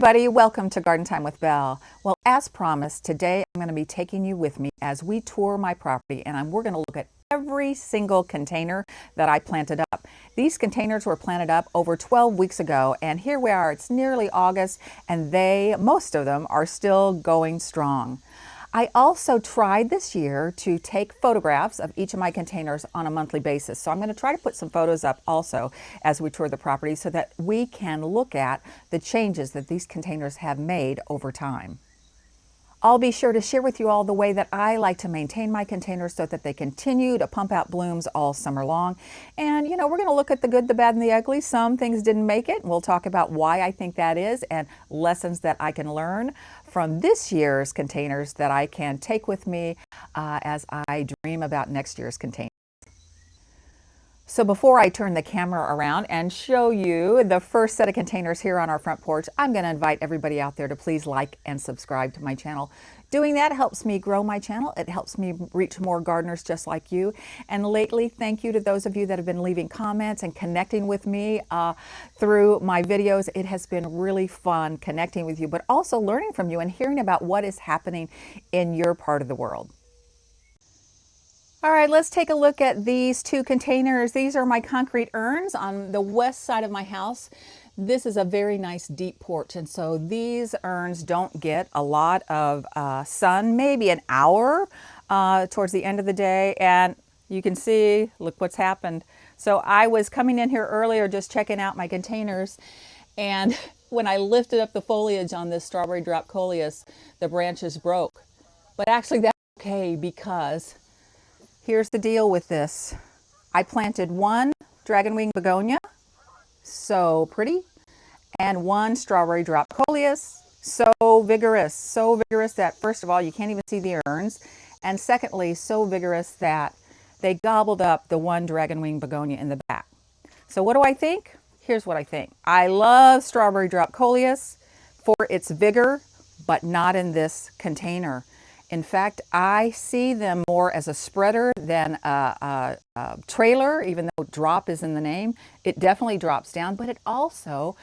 everybody, welcome to Garden Time with Belle. Well, as promised, today I'm going to be taking you with me as we tour my property, and we're going to look at every single container that I planted up. These containers were planted up over 12 weeks ago, and here we are. It's nearly August, and most of them are still going strong. I also tried this year to take photographs of each of my containers on a monthly basis. So I'm going to try to put some photos up also as we tour the property so that we can look at the changes that these containers have made over time. I'll be sure to share with you all the way that I like to maintain my containers so that they continue to pump out blooms all summer long. And we're going to look at the good, the bad, and the ugly. Some things didn't make it, and we'll talk about why I think that is and lessons that I can learn from this year's containers that I can take with me as I dream about next year's containers. So before I turn the camera around and show you the first set of containers here on our front porch, I'm going to invite everybody out there to please like and subscribe to my channel. Doing that helps me grow my channel. It helps me reach more gardeners just like you. And lately, thank you to those of you that have been leaving comments and connecting with me through my videos. It has been really fun connecting with you, but also learning from you and hearing about what is happening in your part of the world. All right, let's take a look at these two containers. These are my concrete urns on the west side of my house. This is a very nice deep porch, and so these urns don't get a lot of sun, maybe an hour towards the end of the day, and you can see, look what's happened. So I was coming in here earlier just checking out my containers, and when I lifted up the foliage on this strawberry drop coleus, the branches broke. But actually that's okay, because here's the deal with this. I planted one dragonwing begonia, so pretty, and one strawberry drop coleus, so vigorous that first of all, you can't even see the urns, and secondly, so vigorous that they gobbled up the one dragonwing begonia in the back. So what do I think? Here's what I think. I love strawberry drop coleus for its vigor, but not in this container. In fact, I see them more as a spreader than a trailer, even though drop is in the name. It definitely drops down, but it also,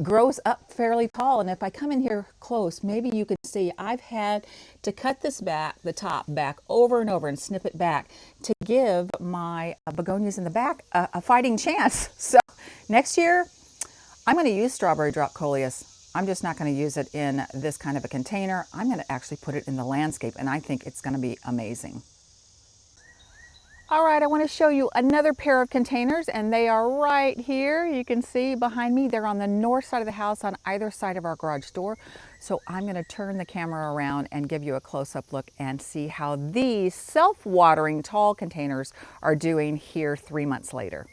grows up fairly tall. And if I come in here close, maybe you can see I've had to cut this back, the top back over and over and snip it back to give my begonias in the back a fighting chance. So next year, I'm going to use strawberry drop coleus. I'm just not going to use it in this kind of a container. I'm going to actually put it in the landscape, and I think it's going to be amazing. All right, I want to show you another pair of containers, and they are right here. You can see behind me, they're on the north side of the house on either side of our garage door. So I'm going to turn the camera around and give you a close-up look and see how these self-watering tall containers are doing here 3 months later.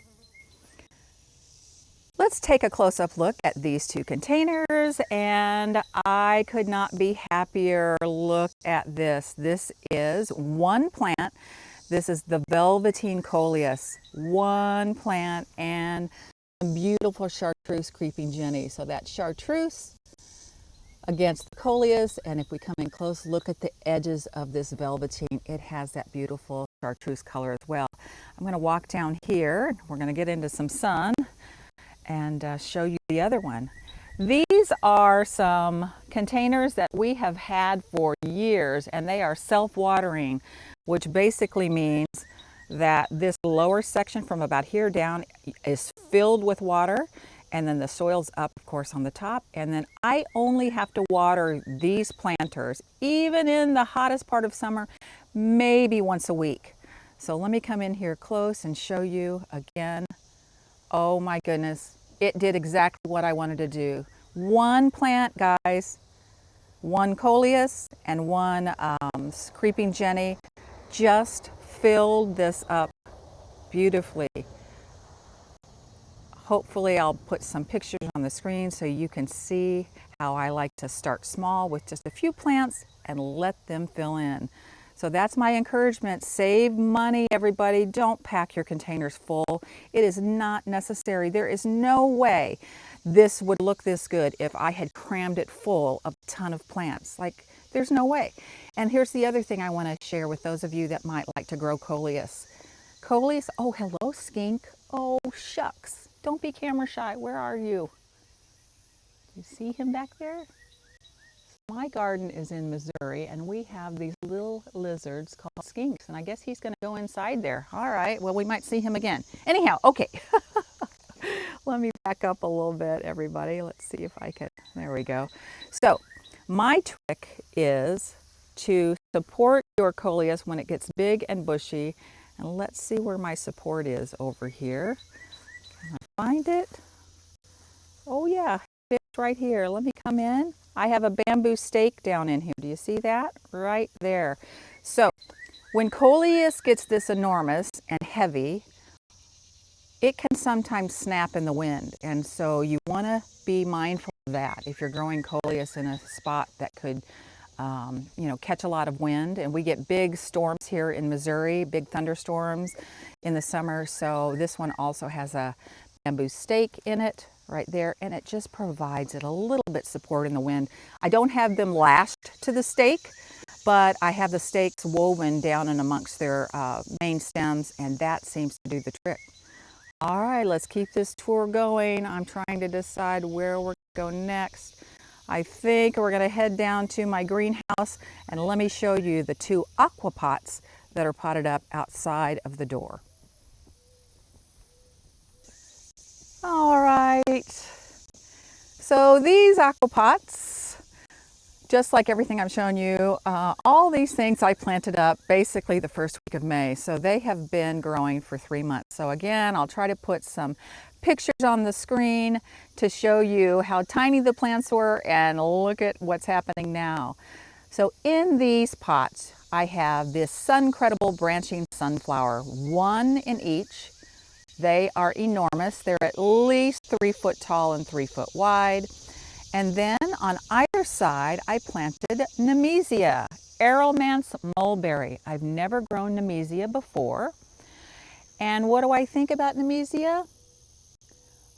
Let's take a close-up look at these two containers, and I could not be happier. Look at this. This is one plant. This is the Velveteen Coleus. One plant and some beautiful chartreuse creeping jenny. So that chartreuse against the coleus, and if we come in close, look at the edges of this velveteen. It has that beautiful chartreuse color as well. I'm going to walk down here. We're going to get into some sun and show you the other one. These are some containers that we have had for years, and they are self-watering, which basically means that this lower section from about here down is filled with water, and then the soil's up, of course, on the top, and then I only have to water these planters, even in the hottest part of summer, maybe once a week. So let me come in here close and show you again. Oh my goodness, it did exactly what I wanted to do. One plant, guys, one coleus and one creeping jenny, just filled this up beautifully. Hopefully I'll put some pictures on the screen so you can see how I like to start small with just a few plants and let them fill in. So that's my encouragement. Save money, everybody. Don't pack your containers full. It is not necessary. There is no way this would look this good if I had crammed it full of a ton of plants. Like, there's no way. And here's the other thing I want to share with those of you that might like to grow coleus. Coleus, oh, hello, skink. Oh, shucks. Don't be camera shy. Where are you? You see him back there? My garden is in Missouri, and we have these little lizards called skinks, and I guess he's going to go inside there. All right, well, we might see him again. Anyhow, okay. Let me back up a little bit, everybody. Let's see if I can. There we go. So, my trick is to support your coleus when it gets big and bushy. And let's see where my support is over here. Can I find it? Oh, yeah, it's right here. Let me come in. I have a bamboo stake down in here. Do you see that? Right there. So, when coleus gets this enormous and heavy, it can sometimes snap in the wind, and so you want to be mindful of that if you're growing coleus in a spot that could catch a lot of wind. And we get big storms here in Missouri, big thunderstorms in the summer, so this one also has a bamboo stake in it right there, and it just provides it a little bit support in the wind. I don't have them lashed to the stake, but I have the stakes woven down in amongst their main stems, and that seems to do the trick. All right, let's keep this tour going. I'm trying to decide where we're going to go next. I think we're going to head down to my greenhouse, and let me show you the 2 aqua pots that are potted up outside of the door. All right, so these aqua pots, just like everything I'm showing you, all these things I planted up basically the first week of May. So they have been growing for 3 months. So again, I'll try to put some pictures on the screen to show you how tiny the plants were, and look at what's happening now. So in these pots, I have this sun-credible branching sunflower, 1 in each. They are enormous. They're at least 3 foot tall and 3 foot wide. And then on either side, I planted Nemesia, Arrowmance mulberry. I've never grown Nemesia before. And what do I think about Nemesia?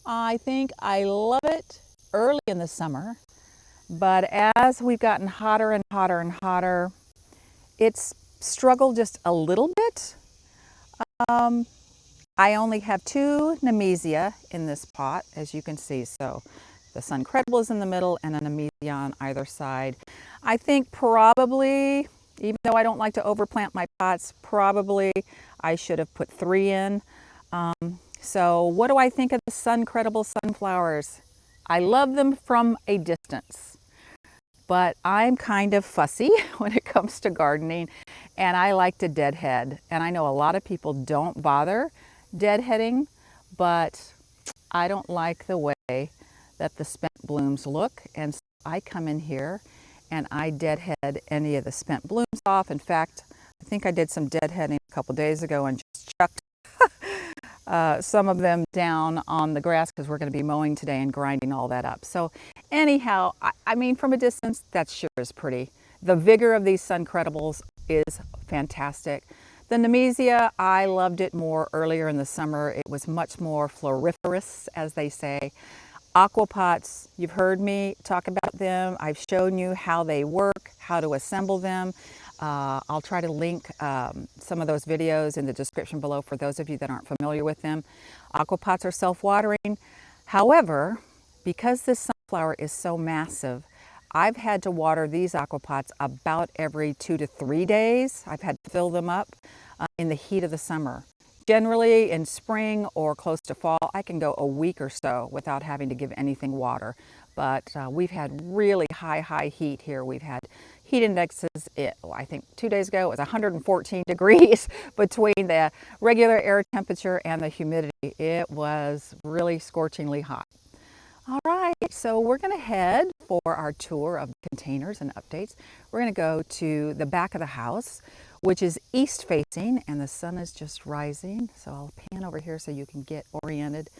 I think I love it early in the summer, but as we've gotten hotter and hotter and hotter, it's struggled just a little bit. I only have 2 Nemesia in this pot, as you can see. So the sun credible is in the middle and a Nemesia on either side. I think probably, even though I don't like to overplant my pots, probably I should have put 3 in. So what do I think of the sun credible sunflowers? I love them from a distance, but I'm kind of fussy when it comes to gardening, and I like to deadhead. And I know a lot of people don't bother deadheading, but I don't like the way that the spent blooms look, and so I come in here and I deadhead any of the spent blooms off. In fact, I think I did some deadheading a couple days ago and just chucked some of them down on the grass because we're going to be mowing today and grinding all that up. So anyhow, I mean, from a distance, that sure is pretty. The vigor of these sun credibles is fantastic. The Nemesia, I loved it more earlier in the summer. It was much more floriferous, as they say. Aqua pots, you've heard me talk about them. I've shown you how they work, how to assemble them. I'll try to link some of those videos in the description below for those of you that aren't familiar with them. Aqua pots are self-watering. However, because this sunflower is so massive, I've had to water these aqua pots about every 2 to 3 days. I've had to fill them up in the heat of the summer. Generally in spring or close to fall, I can go a week or so without having to give anything water. But we've had really high heat here. We've had heat indexes, I think 2 days ago, it was 114 degrees between the regular air temperature and the humidity. It was really scorchingly hot. All right, so we're going to head for our tour of containers and updates. We're going to go to the back of the house, which is east facing, and the sun is just rising. So I'll pan over here so you can get oriented.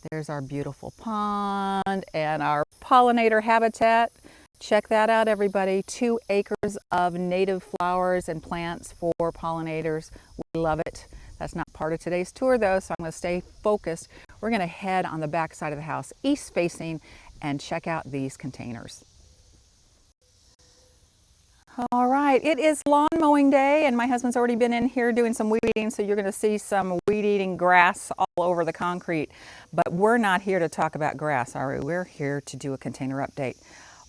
There's our beautiful pond and our pollinator habitat. Check that out, everybody. 2 acres of native flowers and plants for pollinators. We love it. That's not part of today's tour though, so I'm going to stay focused. We're going to head on the back side of the house, east facing, and check out these containers. All right, it is lawn mowing day and my husband's already been in here doing some weed eating, so you're going to see some weed eating grass all over the concrete. But we're not here to talk about grass, are we? We're here to do a container update.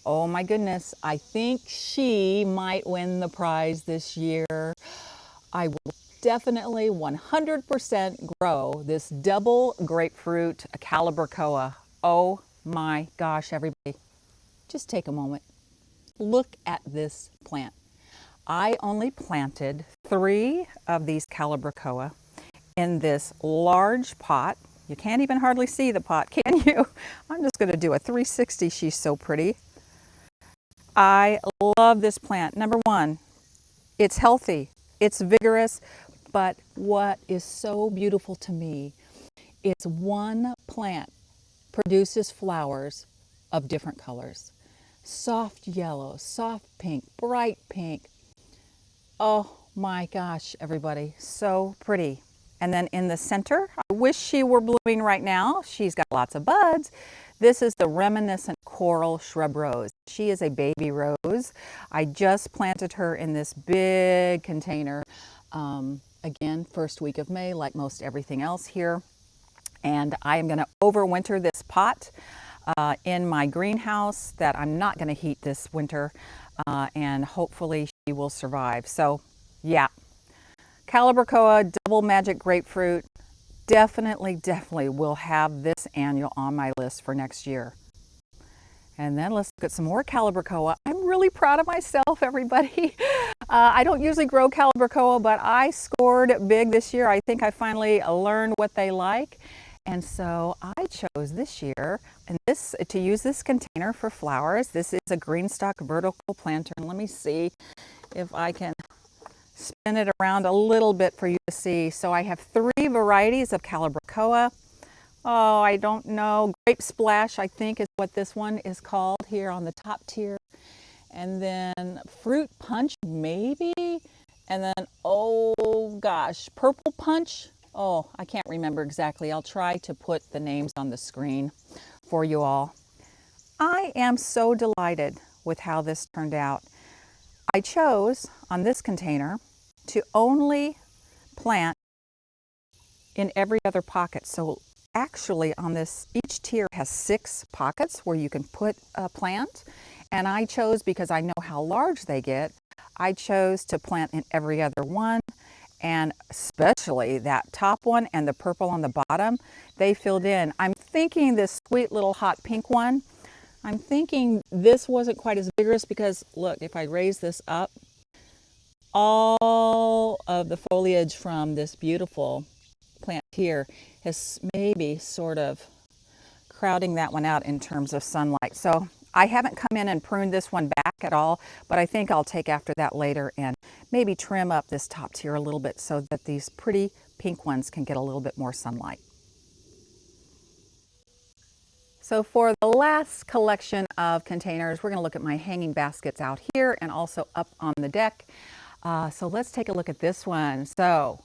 Oh my goodness, I think she might win the prize this year. I will definitely 100% grow this double grapefruit calibrachoa. Oh my gosh, everybody, just take a moment. Look at this plant. I only planted 3 of these calibrachoa in this large pot. You can't even hardly see the pot, can you? I'm just going to do a 360. She's so pretty. I love this plant. Number one, it's healthy, it's vigorous, but what is so beautiful to me is one plant produces flowers of different colors. Soft yellow, soft pink, bright pink. Oh my gosh, everybody, so pretty. And then in the center, I wish she were blooming right now. She's got lots of buds. This is the reminiscent coral shrub rose. She is a baby rose. I just planted her in this big container. Again, first week of May, like most everything else here. And I am going to overwinter this pot in my greenhouse that I'm not going to heat this winter, and hopefully she will survive. So yeah, calibrachoa, double magic grapefruit, definitely will have this annual on my list for next year. And then let's look at some more calibrachoa. I'm really proud of myself, everybody. I don't usually grow calibrachoa, but I scored big this year. I think I finally learned what they like. And so I chose this year and to use this container for flowers. This is a green stock vertical planter. And let me see if I can spin it around a little bit for you to see. So I have 3 varieties of calibrachoa. Oh, I don't know. Grape Splash, I think, is what this one is called here on the top tier. And then Fruit Punch, maybe. And then, oh gosh, Purple Punch. Oh, I can't remember exactly. I'll try to put the names on the screen for you all. I am so delighted with how this turned out. I chose on this container to only plant in every other pocket. So actually on this, each tier has 6 pockets where you can put a plant. And I chose, because I know how large they get, I chose to plant in every other one. And especially that top one and the purple on the bottom, they filled in. I'm thinking this sweet little hot pink one, I'm thinking this wasn't quite as vigorous because look, if I raise this up, all of the foliage from this beautiful plant here is maybe sort of crowding that one out in terms of sunlight. So I haven't come in and pruned this one back at all, but I think I'll take after that later and maybe trim up this top tier a little bit so that these pretty pink ones can get a little bit more sunlight. So for the last collection of containers, we're going to look at my hanging baskets out here and also up on the deck. So let's take a look at this one. So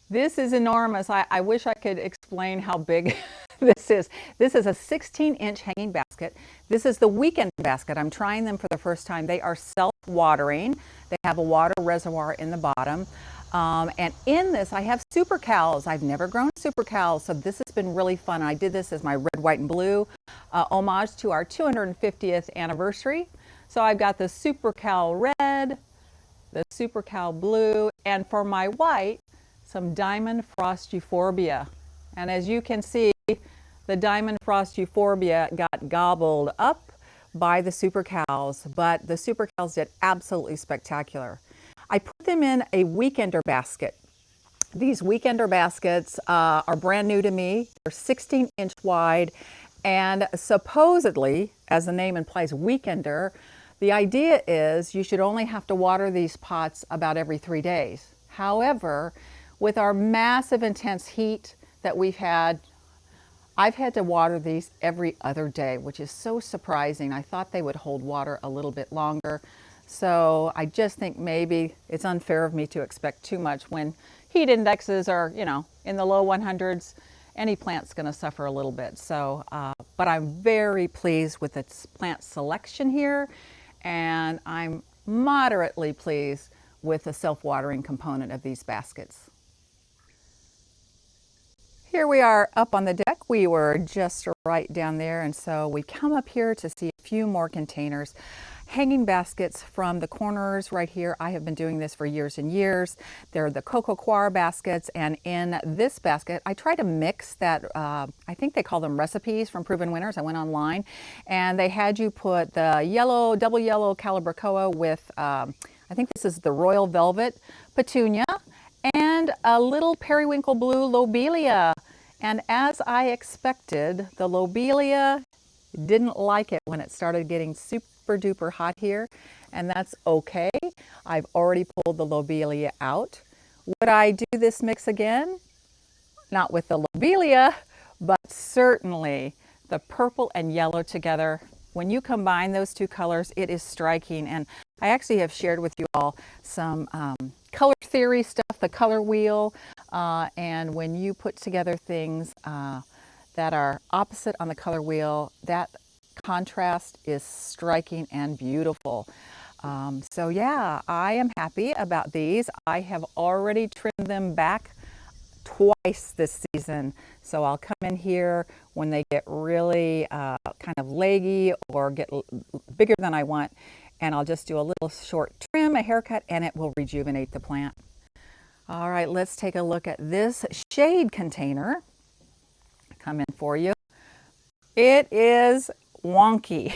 this is enormous. I wish I could explain how big this is. This is a 16-inch hanging basket. This is the weekend basket. I'm trying them for the first time. They are self-watering. They have a water reservoir in the bottom. And in this, I have super cals. I've never grown super cals, so this has been really fun. I did this as my red, white, and blue homage to our 250th anniversary. So I've got the super cal red, the super cal blue, and for my white, some diamond frost euphorbia. And as you can see, the diamond frost euphorbia got gobbled up by the super cals, but the super cals did absolutely spectacular. I put them in a weekender basket. These weekender baskets are brand new to me. They're 16-inch wide, and supposedly, as the name implies, weekender, the idea is you should only have to water these pots about every 3 days. However, with our massive intense heat that we've had, I've had to water these every other day, which is so surprising. I thought they would hold water a little bit longer. So I just think maybe it's unfair of me to expect too much when heat indexes are, you know, in the low 100s. Any plant's going to suffer a little bit. So, but I'm very pleased with its plant selection here, and I'm moderately pleased with the self-watering component of these baskets. Here we are up on the deck. We were just right down there, and so we come up here to see a few more containers. Hanging baskets from the corners right here. I have been doing this for years and years. They're the coco coir baskets, and in this basket, I try to mix that, I think they call them recipes from Proven Winners. I went online, and they had you put the yellow, double yellow calibrachoa with, I think this is the Royal Velvet Petunia, and a little periwinkle blue lobelia. And as I expected, the lobelia didn't like it when it started getting super duper hot here, and that's okay. I've already pulled the lobelia out. Would I do this mix again? Not with the lobelia, but certainly the purple and yellow together. When you combine those two colors, it is striking. And I actually have shared with you all some color theory stuff, the color wheel, and when you put together things that are opposite on the color wheel, that contrast is striking and beautiful. So yeah, I am happy about these. I have already trimmed them back twice this season. So I'll come in here when they get really kind of leggy or get bigger than I want, and I'll just do a little short trim, a haircut, and it will rejuvenate the plant. All right, let's take a look at this shade container. Come in for you. It is wonky.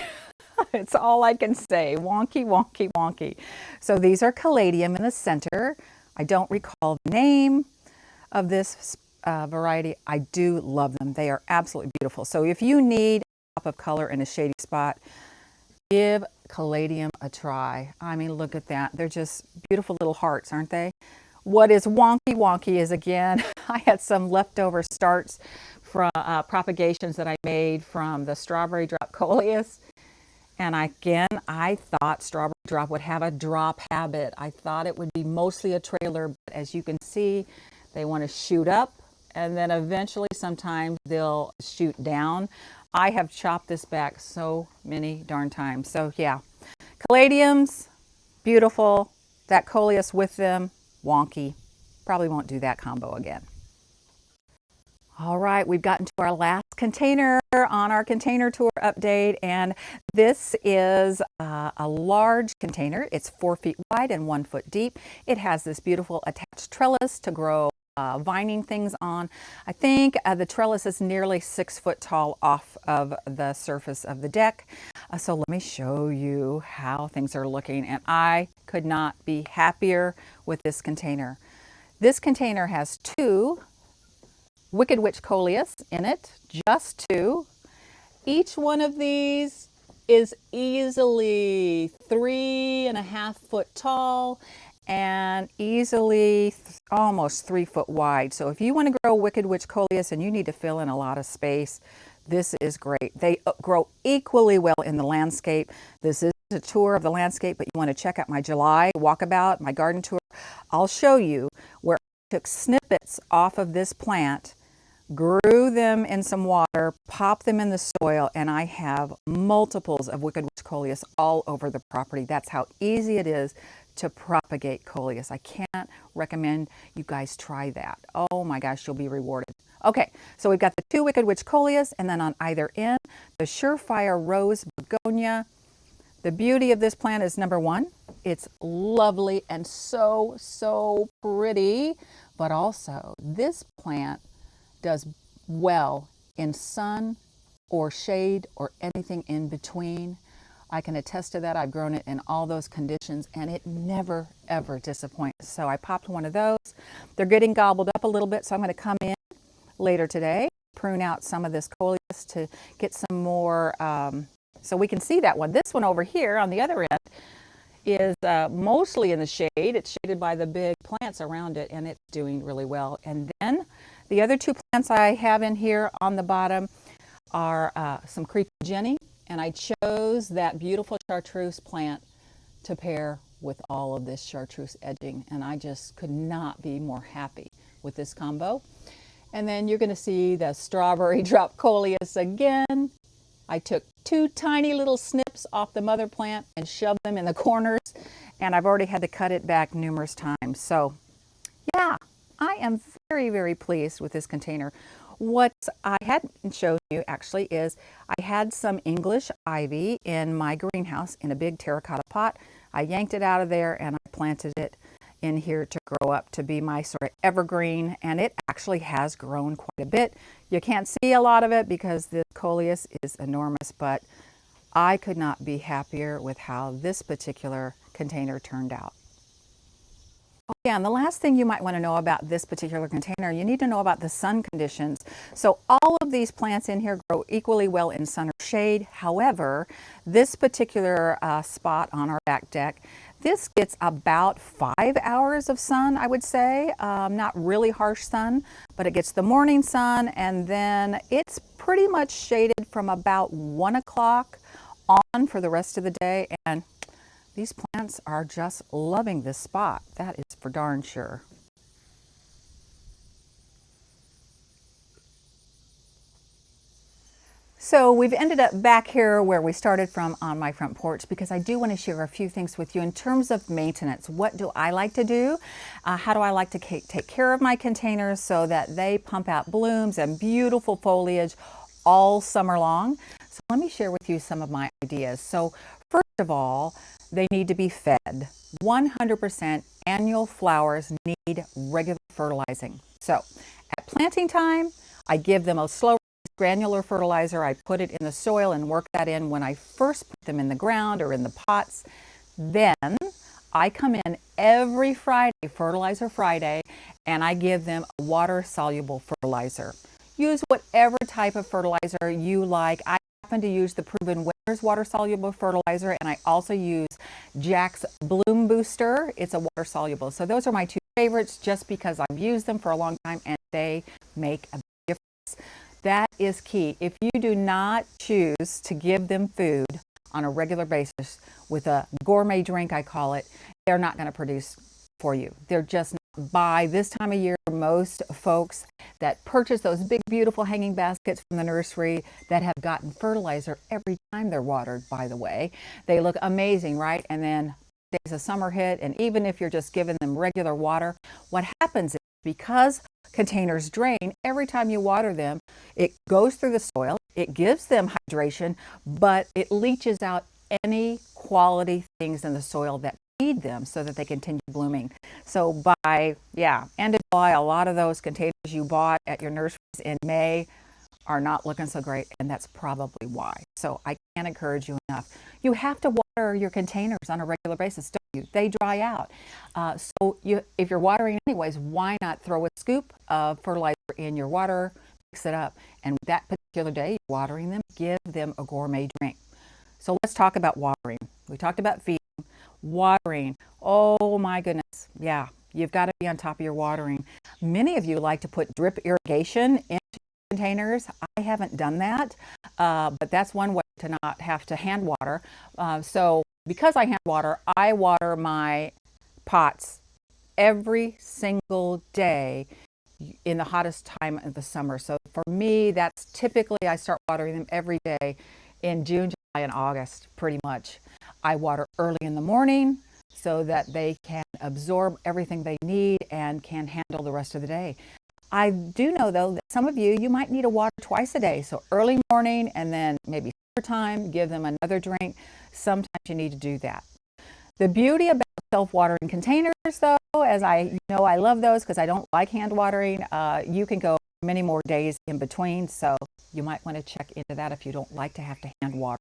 It's all I can say. Wonky, wonky, wonky. So these are caladium in the center. I don't recall the name of this variety. I do love them. They are absolutely beautiful. So if you need a pop of color in a shady spot, give caladium a try. I mean, look at that. They're just beautiful little hearts, aren't they? What is wonky wonky is, again, I had some leftover starts from propagations that I made from the strawberry drop coleus. And I thought strawberry drop would have a drop habit. I thought it would be mostly a trailer, but as you can see, they want to shoot up, and then eventually sometimes they'll shoot down. I have chopped this back so many darn times. So yeah, caladiums, beautiful. That coleus with them, wonky. Probably won't do that combo again. All right, we've gotten to our last container on our container tour update, and this is a large container. It's 4 feet wide and 1 foot deep. It has this beautiful attached trellis to grow vining things on. I think the trellis is nearly 6 foot tall off of the surface of the deck. So let me show you how things are looking, and I could not be happier with this container. This container has 2 Wicked Witch coleus in it, just 2. Each one of these is easily 3.5 foot tall and easily almost 3 foot wide. So if you want to grow Wicked Witch coleus and you need to fill in a lot of space, this is great. They grow equally well in the landscape. This is a tour of the landscape, but you want to check out my July walkabout, my garden tour. I'll show you where I took snippets off of this plant, grew them in some water, popped them in the soil, and I have multiples of Wicked Witch coleus all over the property. That's how easy it is to propagate coleus. I can't recommend you guys try that. Oh my gosh, you'll be rewarded. Okay, so we've got the 2 Wicked Witch coleus, and then on either end, the Surefire Rose Begonia. The beauty of this plant is, number 1, it's lovely and so pretty, but also this plant does well in sun or shade or anything in between. I can attest to that. I've grown it in all those conditions, and it never ever disappoints. So I popped one of those. They're getting gobbled up a little bit, so I'm going to come in later today, prune out some of this coleus to get some more, so we can see that one. This one over here on the other end is mostly in the shade. It's shaded by the big plants around it, and it's doing really well. And then the other 2 plants I have in here on the bottom are some Creepy Jenny, and I chose that beautiful chartreuse plant to pair with all of this chartreuse edging, and I just could not be more happy with this combo. And then you're going to see the strawberry drop coleus again. I took 2 tiny little snips off the mother plant and shoved them in the corners, and I've already had to cut it back numerous times. So yeah, I am very, very pleased with this container. What I hadn't shown you actually is I had some English ivy in my greenhouse in a big terracotta pot. I yanked it out of there and I planted it in here to grow up to be my sort of evergreen, and it actually has grown quite a bit. You can't see a lot of it because the coleus is enormous, but I could not be happier with how this particular container turned out. Yeah, and the last thing you might want to know about this particular container, you need to know about the sun conditions. So all of these plants in here grow equally well in sun or shade. However, this particular spot on our back deck, this gets about 5 hours of sun, I would say. Not really harsh sun, but it gets the morning sun, and then it's pretty much shaded from about 1 o'clock on for the rest of the day. And these plants are just loving this spot. That is for darn sure. So we've ended up back here where we started from on my front porch, because I do want to share a few things with you in terms of maintenance. What do I like to do? How do I like to take care of my containers so that they pump out blooms and beautiful foliage all summer long? So let me share with you some of my ideas. So first of all, they need to be fed. 100% annual flowers need regular fertilizing. So at planting time, I give them a slow granular fertilizer. I put it in the soil and work that in when I first put them in the ground or in the pots. Then I come in every Friday, Fertilizer Friday, and I give them a water-soluble fertilizer. Use whatever type of fertilizer you like. I happen to use the Proven Winners water-soluble fertilizer, and I also use Jack's Bloom Booster. It's a water-soluble. So those are my two favorites just because I've used them for a long time and they make a big difference. That is key. If you do not choose to give them food on a regular basis with a gourmet drink, I call it, they're not going to produce for you. They're just not. By this time of year, most folks that purchase those big, beautiful hanging baskets from the nursery that have gotten fertilizer every time they're watered, by the way, they look amazing, right? And then days of summer hit, and even if you're just giving them regular water, what happens is because containers drain, every time you water them, it goes through the soil, it gives them hydration, but it leaches out any quality things in the soil that feed them so that they continue blooming. So by end of July, a lot of those containers you bought at your nurseries in May are not looking so great, and that's probably why. So I can't encourage you enough. You have to water your containers on a regular basis, don't you? They dry out. If you're watering anyways, why not throw a scoop of fertilizer in your water, mix it up, and that particular day you're watering them, give them a gourmet drink. So let's talk about watering. We talked about feeding. Watering. Oh my goodness. Yeah, you've got to be on top of your watering. Many of you like to put drip irrigation into containers. I haven't done that, but that's one way to not have to hand water. So because I hand water, I water my pots every single day in the hottest time of the summer. So for me, that's typically I start watering them every day in June, July, and August, pretty much. I water early in the morning so that they can absorb everything they need and can handle the rest of the day. I do know, though, that some of you might need to water twice a day. So early morning and then maybe time, give them another drink. Sometimes you need to do that. The beauty about self-watering containers, though, as I love those because I don't like hand watering. You can go many more days in between, so you might want to check into that if you don't like to have to hand water.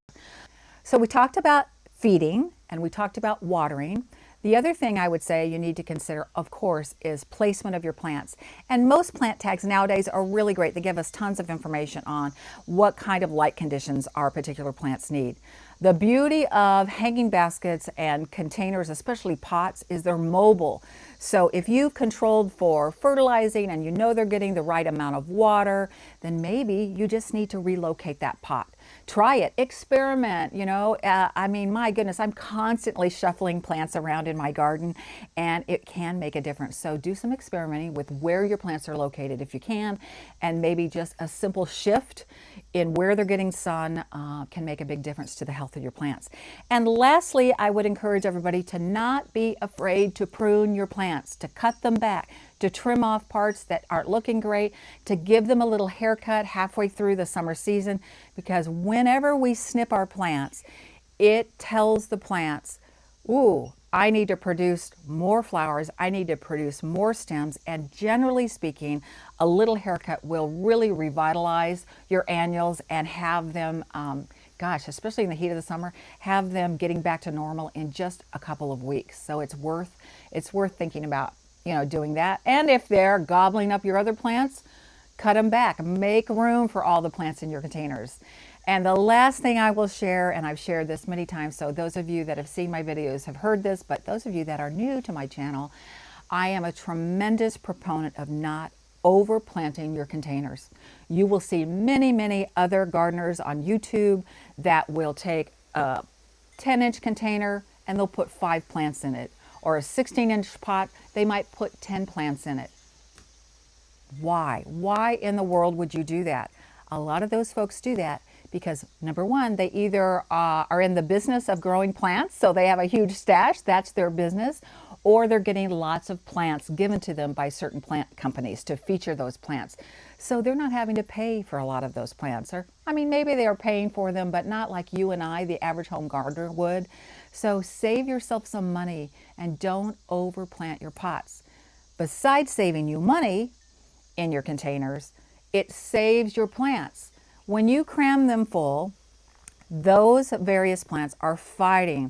So we talked about feeding and we talked about watering. The other thing I would say you need to consider, of course, is placement of your plants. And most plant tags nowadays are really great. They give us tons of information on what kind of light conditions our particular plants need. The beauty of hanging baskets and containers, especially pots, is they're mobile. So if you've controlled for fertilizing and you know they're getting the right amount of water, then maybe you just need to relocate that pot. Try it, experiment, you know. I mean, my goodness, I'm constantly shuffling plants around in my garden, and it can make a difference. So do some experimenting with where your plants are located if you can, and maybe just a simple shift in where they're getting sun can make a big difference to the health of your plants. And lastly, I would encourage everybody to not be afraid to prune your plants, to cut them back, to trim off parts that aren't looking great, to give them a little haircut halfway through the summer season, because whenever we snip our plants, it tells the plants, ooh, I need to produce more flowers, I need to produce more stems, and generally speaking, a little haircut will really revitalize your annuals and have them, gosh, especially in the heat of the summer, have them getting back to normal in just a couple of weeks. So it's worth thinking about, you know, doing that. And if they're gobbling up your other plants, cut them back. Make room for all the plants in your containers. And the last thing I will share, and I've shared this many times, so those of you that have seen my videos have heard this, but those of you that are new to my channel, I am a tremendous proponent of not overplanting your containers. You will see many, many other gardeners on YouTube that will take a 10-inch container and they'll put 5 plants in it. Or a 16-inch pot, they might put 10 plants in it. Why? Why in the world would you do that? A lot of those folks do that because, number one, they either are in the business of growing plants, so they have a huge stash, that's their business, or they're getting lots of plants given to them by certain plant companies to feature those plants. So they're not having to pay for a lot of those plants. Or, I mean, maybe they are paying for them, but not like you and I, the average home gardener, would. So save yourself some money and don't overplant your pots. Besides saving you money in your containers, it saves your plants. When you cram them full, those various plants are fighting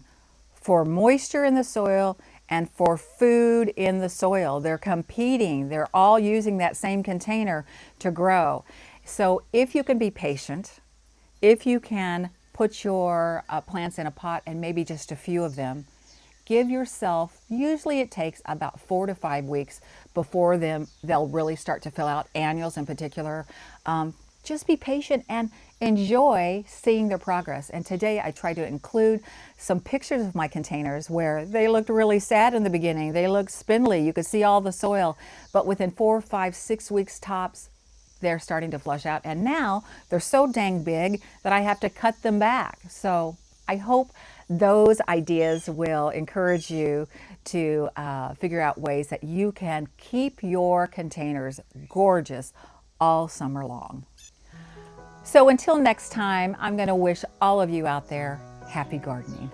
for moisture in the soil and for food in the soil. They're competing. They're all using that same container to grow. So if you can be patient, if you can put your plants in a pot and maybe just a few of them, give yourself, usually it takes about 4 to 5 weeks before they'll really start to fill out, annuals in particular. Just be patient and enjoy seeing their progress. And today I tried to include some pictures of my containers where they looked really sad in the beginning. They looked spindly. You could see all the soil, but within 4, 5, 6 weeks tops, they're starting to flush out. And now they're so dang big that I have to cut them back. So I hope those ideas will encourage you to figure out ways that you can keep your containers gorgeous all summer long. So until next time, I'm going to wish all of you out there happy gardening.